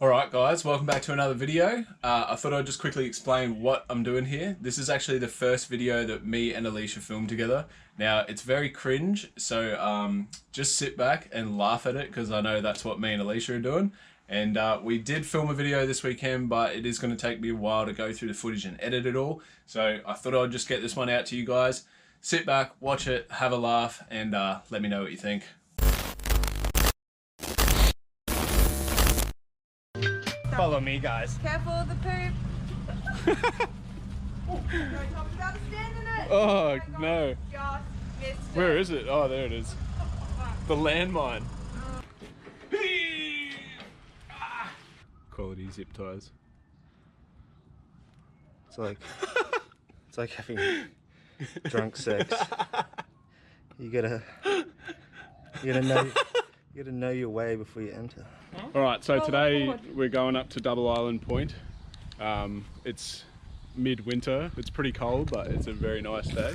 Alright guys, welcome back to another video. I thought I'd just quickly explain what I'm doing here. This is actually the first video that me and Alicia filmed together. Now, it's very cringe, so just sit back and laugh at it because I know that's what me and Alicia are doing. And we did film a video this weekend, but it is going to take me a while to go through the footage and edit it all. So I thought I'd just get this one out to you guys. Sit back, watch it, have a laugh, and let me know what you think. Follow me, guys. Careful of the poop. Oh, no. Just missed it. Where is it? Oh, there it is. The landmine. Quality zip ties. It's like having drunk sex. You gotta know your way before you enter. Alright, so today we're going up to Double Island Point. It's midwinter, it's pretty cold, but it's a very nice day.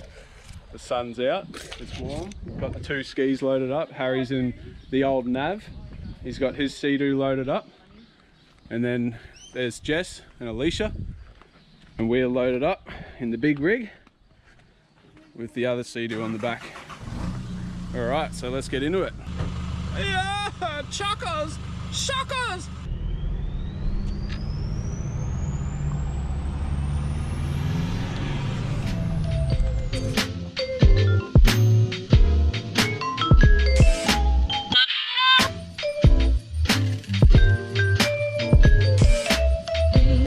The sun's out, it's warm. We've got the two skis loaded up. Harry's in the old nav. He's got his Sea-Doo loaded up. And then there's Jess and Alicia. And we're loaded up in the big rig with the other Sea-Doo on the back. Alright, so let's get into it. Yeah, chuckers! Shuckers!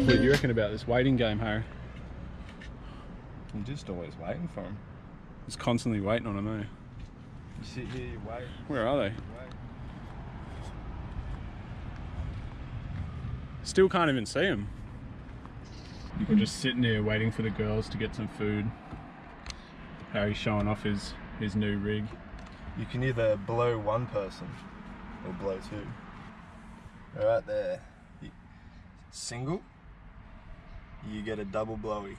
What do you reckon about this waiting game, Harry? I'm just always waiting for him. He's constantly waiting on him, eh? You sit here, you wait. Where are they? Wait. Still can't even see him. We're just sitting here waiting for the girls to get some food. Harry's showing off his new rig. You can either blow one person or blow two. Right there. Single, you get a double blowy.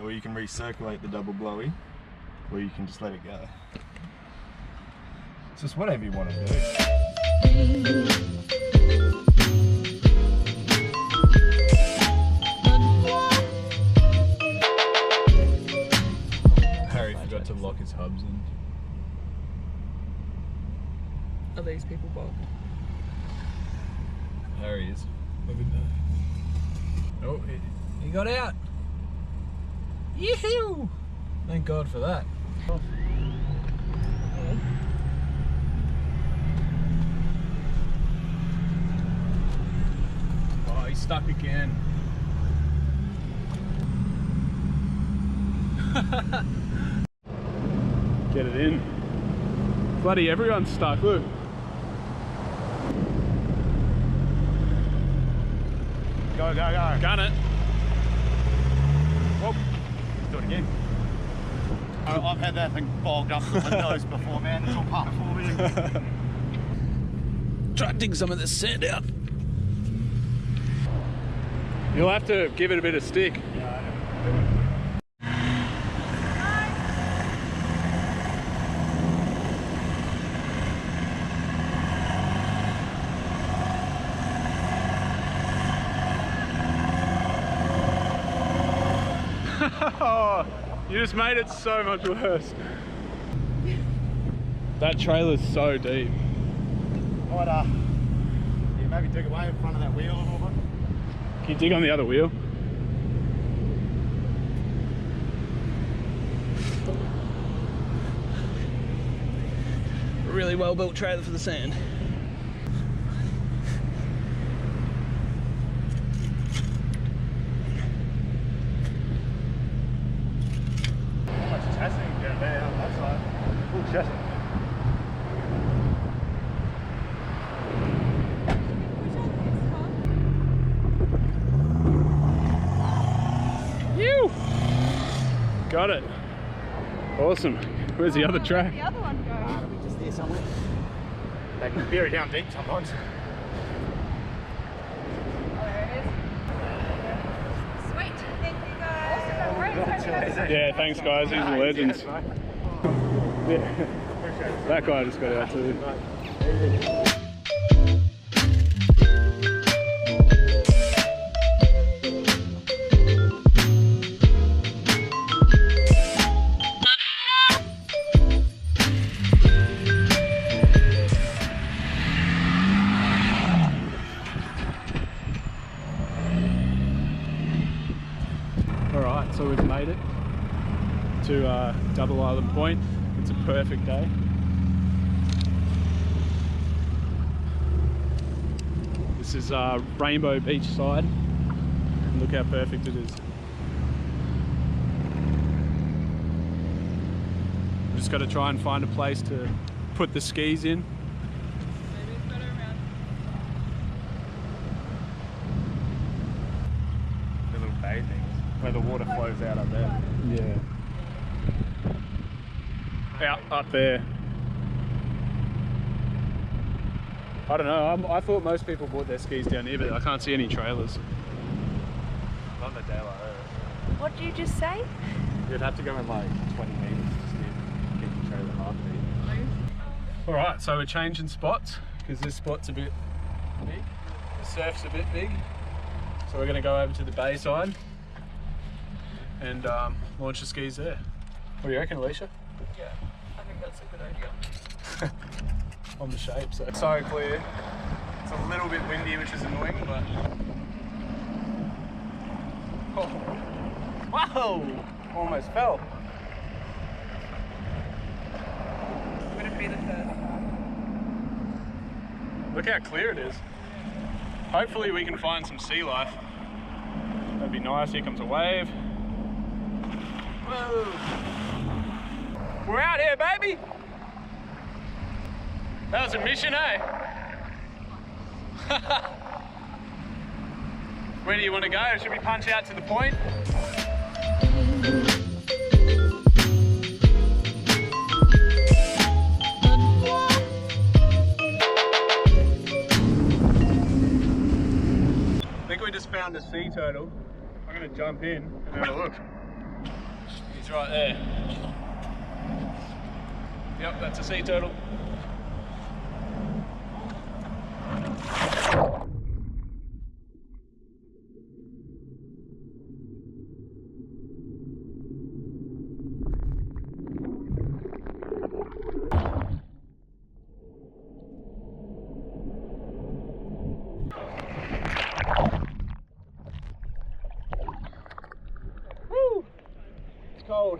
Or you can recirculate the double blowy, or you can just let it go. It's just whatever you want to do. Harry forgot to lock his hubs in. Are these people bogged? Harry is. Look at that. Oh, he got out. Yee-hoo! Thank God for that. Oh, he's stuck again. Get it in. Bloody everyone's stuck, look. Go, go, go. Gun it. Whoop. Do it again. I've had that thing bogged up with my nose before, man. It's all part of me. Try to dig some of this sand out. You'll have to give it a bit of stick. Oh, you just made it so much worse. That trailer's so deep. I'd maybe dig away in front of that wheel a little bit. Can you dig on the other wheel? Really well built trailer for the sand. How much chassis down there on that side? Full chassis. Got it. Awesome. Where's the other track? The other one go. Just there somewhere. They can bury down deep sometimes. Oh, there it is. Sweet. Thank you guys. Yeah, thanks guys. These are legends. Yeah. That guy just got out too. so we've made it to Double Island Point. It's a perfect day. This is Rainbow Beach side, and look how perfect it is. We've just got to try and find a place to put the skis in. The little bay things where the water flows out up there. Yeah. Out up there. I don't know, I thought most people bought their skis down here, but I can't see any trailers. Not on a day like that. What did you just say? You'd have to go in like 20 metres just to keep the trailer half feet. Alright, so we're changing spots because this spot's a bit big, the surf's a bit big. So we're going to go over to the bay side and launch the skis there. What do you reckon, Alicia? Yeah, I think that's a good idea. On the shape, so clear. It's a little bit windy, which is annoying, but... Oh. Whoa! Almost fell. Wouldn't be the first. Look how clear it is. Hopefully we can find some sea life. That'd be nice. Here comes a wave. Whoa! We're out here, baby! That was a mission, eh? Where do you want to go? Should we punch out to the point? I think we just found a sea turtle. I'm going to jump in and have a look. He's right there. Yep, that's a sea turtle. Woo! It's cold.